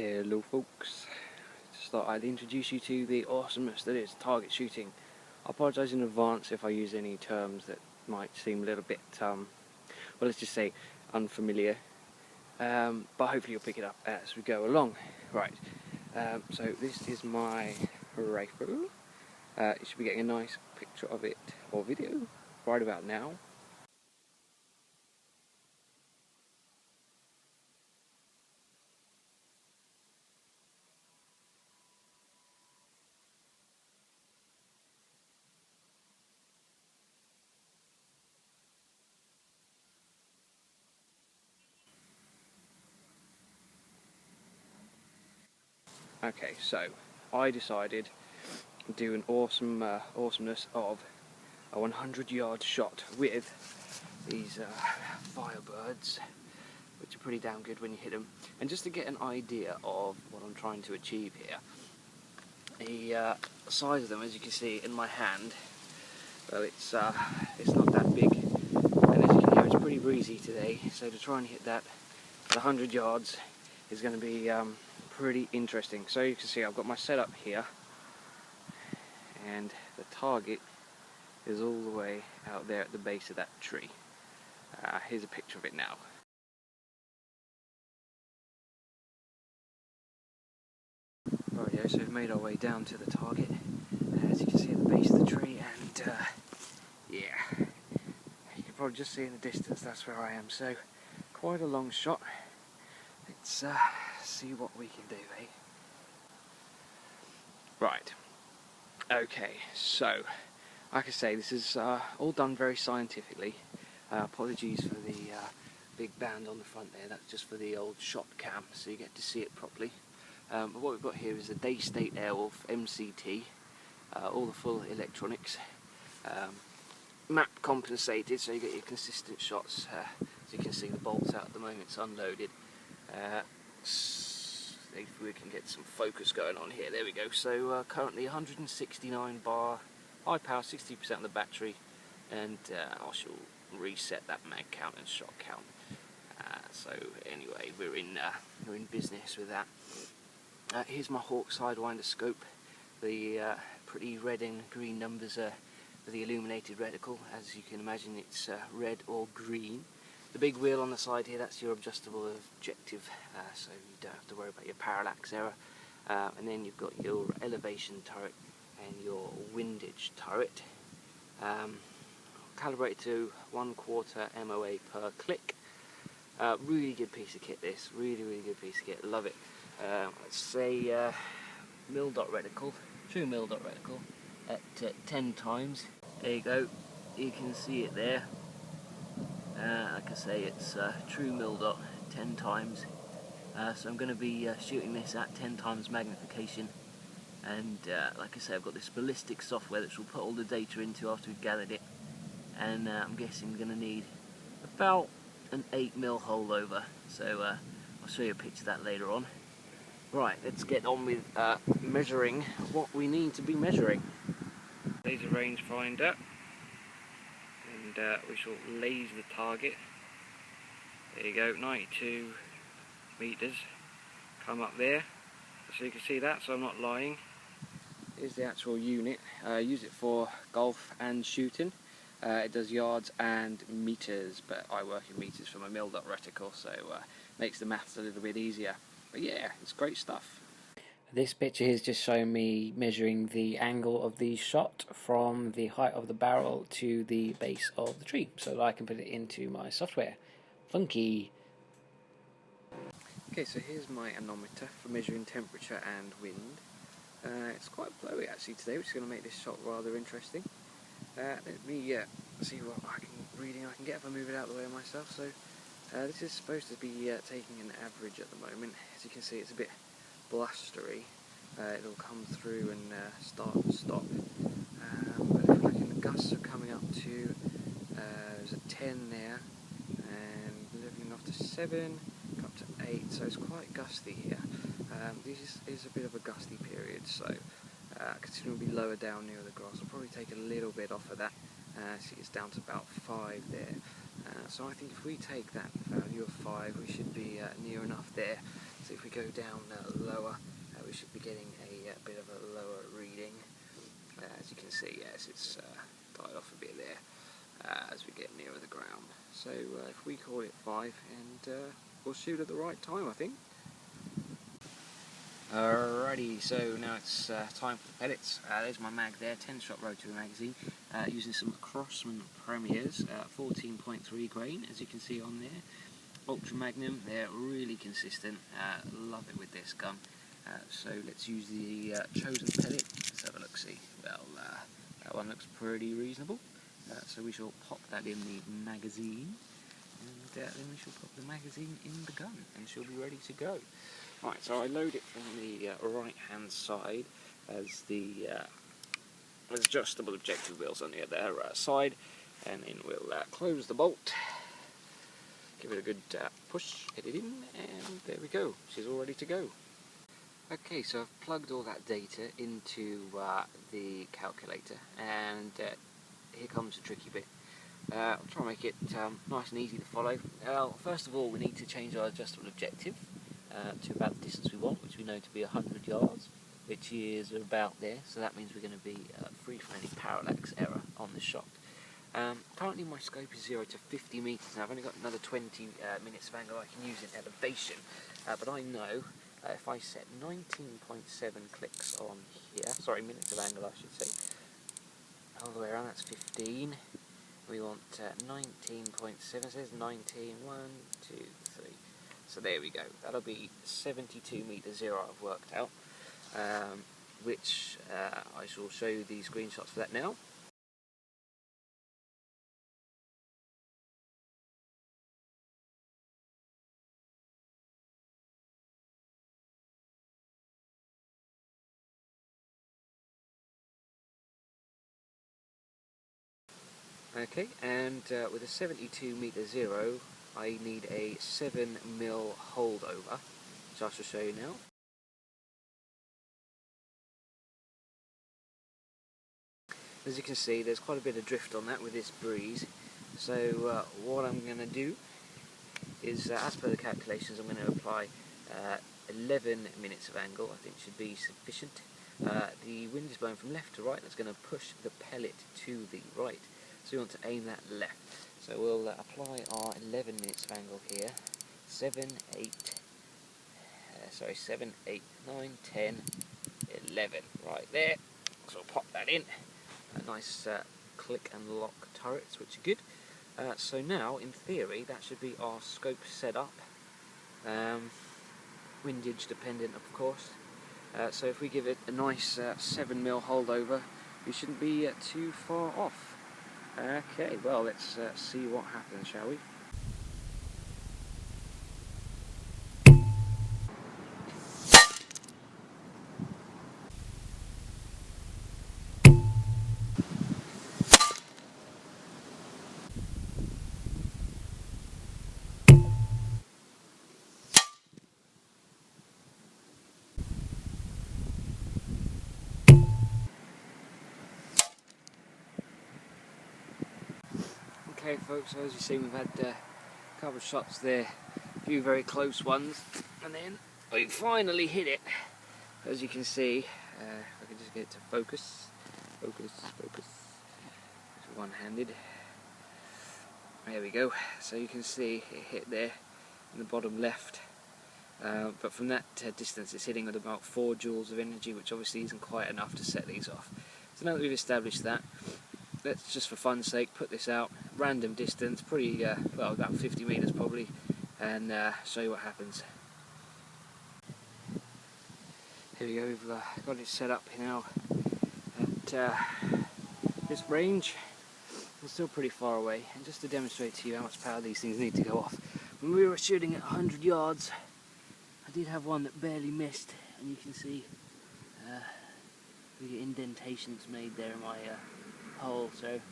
Hello folks, just thought I'd introduce you to the awesomeness that is target shooting. I apologise in advance if I use any terms that might seem a little bit, well, let's just say unfamiliar, but hopefully you'll pick it up as we go along. Right, so this is my rifle. You should be getting a nice picture of it, or video, right about now. Okay, so I decided to do an awesomeness of a 100-yard shot with these Firebirds, which are pretty damn good when you hit them. And just to get an idea of what I'm trying to achieve here, the size of them, as you can see in my hand, well, it's not that big, and as you can hear, it's pretty breezy today. So to try and hit that at 100 yards is going to be pretty interesting. So you can see I've got my setup here, and the target is all the way out there at the base of that tree. Here's a picture of it now. Rightio, so we've made our way down to the target, as you can see at the base of the tree, and yeah, you can probably just see in the distance that's where I am. So quite a long shot. Let's see what we can do, eh? Right. Okay, so like I say, this is all done very scientifically. Apologies for the big band on the front there. That's just for the old shot cam, so you get to see it properly. But what we've got here is a Daystate Airwolf MCT, all the full electronics, map compensated, so you get your consistent shots. As you can see, the bolt's out at the moment, it's unloaded. If we can get some focus going on here, there we go. So currently 169 bar, high power, 60% of the battery, and I shall reset that mag count and shot count. So anyway, we're in business with that. Here's my Hawk Sidewinder scope. The pretty red and green numbers are the illuminated reticle. As you can imagine, it's red or green. The big wheel on the side here, that's your adjustable objective, so you don't have to worry about your parallax error. And then you've got your elevation turret and your windage turret. Calibrated to 1/4 MOA per click. Really good piece of kit, this. Really good piece of kit. Love it. It's a mil-dot reticle, true mil-dot reticle at 10 times. There you go. You can see it there. Like I say, it's true mil-dot 10 times. So I'm going to be shooting this at 10 times magnification. And like I say, I've got this ballistic software that will put all the data into after we've gathered it. And I'm guessing we're going to need about an 8mm hole over. So I'll show you a picture of that later on. Right, let's get on with measuring what we need to be measuring. Laser rangefinder, and we shall laser the target. There you go, 92 meters. Come up there, so you can see that, so I'm not lying. Here's the actual unit. Use it for golf and shooting. It does yards and meters, but I work in meters for my mil-dot reticle, so makes the maths a little bit easier. But yeah, it's great stuff. This picture here is just showing me measuring the angle of the shot from the height of the barrel to the base of the tree, so that I can put it into my software. Funky! Okay, so here's my anemometer for measuring temperature and wind. It's quite blowy actually today, which is going to make this shot rather interesting. Let me see what reading I can get if I move it out of the way of myself. So this is supposed to be taking an average at the moment. As you can see, it's a bit blustery. It'll come through and start and stop. But if we're looking, the gusts are coming up to there's a 10 there, and living off to 7, up to 8. So it's quite gusty here. This is a bit of a gusty period, so considering we'll be lower down near the grass, I'll probably take a little bit off of that. See, it's down to about 5 there. So I think if we take that value of 5, we should be near enough there So if we go down lower, we should be getting a bit of a lower reading. As you can see, yes, it's died off a bit there as we get nearer the ground. So if we call it 5, and we'll shoot at the right time, I think. Alrighty, so now it's time for the pellets. There's my mag there, 10-shot rotary magazine, using some Crossman Premiers, 14.3 grain, as you can see on there. Ultra Magnum, they're really consistent, love it with this gun. So let's use the chosen pellet. Let's have a look, see. Well, that one looks pretty reasonable. So we shall pop that in the magazine, and then we shall pop the magazine in the gun, and she'll be ready to go. Right, so I load it from the right hand side as the adjustable objective wheels on the other side, and then we'll close the bolt, give it a good push, get it in, and there we go, she's all ready to go. Okay, so I've plugged all that data into the calculator, and here comes the tricky bit. I'll try and make it nice and easy to follow. First of all, we need to change our adjustable objective to about the distance we want, which we know to be 100 yards, which is about there, so that means we're going to be free from any parallax error on the shot. Currently my scope is 0 to 50 metres, and I've only got another 20 minutes of angle I can use in elevation, but I know if I set 19.7 clicks on here, sorry, minutes of angle I should say, all the way around, that's 15, we want 19.7, says 19, 1, 2, 3. So there we go, that'll be 72 metres 0 I've worked out, which I shall show you the screenshots for that now. Okay, and with a 72 metre 0, I need a 7mm holdover, which I shall show you now. As you can see, there's quite a bit of drift on that with this breeze, so what I'm going to do is, as per the calculations, I'm going to apply 11 minutes of angle. I think should be sufficient. The wind is blowing from left to right, that's going to push the pellet to the right, so we want to aim that left. So we'll apply our 11 minutes of angle here, 7, 8, 9, 10, 11, right there. So we'll pop that in. A nice click and lock turrets, which are good. So now, in theory, that should be our scope set up. Windage dependent, of course. So if we give it a nice 7mm holdover, we shouldn't be too far off. Okay, well, let's see what happens, shall we? Okay folks, so as you see, we've had a couple of shots there, a few very close ones, and then we finally hit it. As you can see, if I can just get it to focus, it's one-handed, there we go. So you can see it hit there in the bottom left, but from that distance it's hitting at about 4 joules of energy, which obviously isn't quite enough to set these off. So now that we've established that, let's just for fun's sake put this out, random distance, pretty, well, about 50 metres probably, and show you what happens. Here we go, we've got it set up now at this range. We're still pretty far away, and just to demonstrate to you how much power these things need to go off, when we were shooting at 100 yards, I did have one that barely missed, and you can see the indentations made there in my hole, so it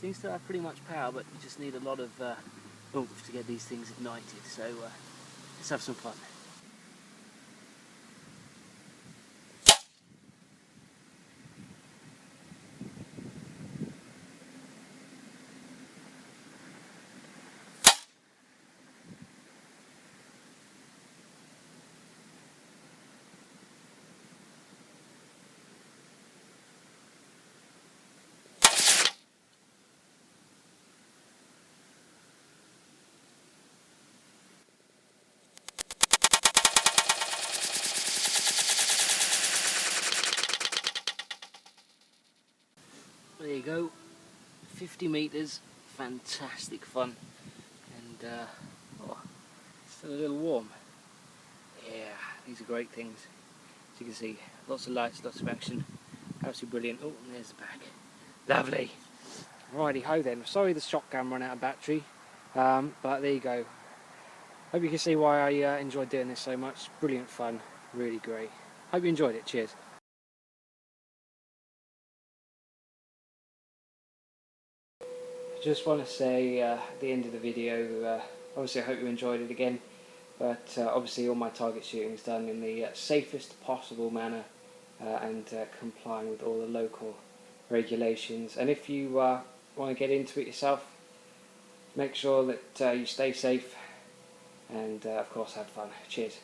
seems to have pretty much power, but you just need a lot of oomph to get these things ignited, so let's have some fun. go. 50 metres, fantastic fun, and oh, still a little warm. Yeah, these are great things. As you can see, lots of lights, lots of action, absolutely brilliant. Oh, and there's the back. Lovely. Righty ho then. Sorry the shotgun ran out of battery, but there you go. Hope you can see why I enjoyed doing this so much. Brilliant fun, really great. Hope you enjoyed it. Cheers. I just want to say at the end of the video, obviously I hope you enjoyed it again, but obviously all my target shooting is done in the safest possible manner and complying with all the local regulations. And if you want to get into it yourself, make sure that you stay safe and of course have fun. Cheers.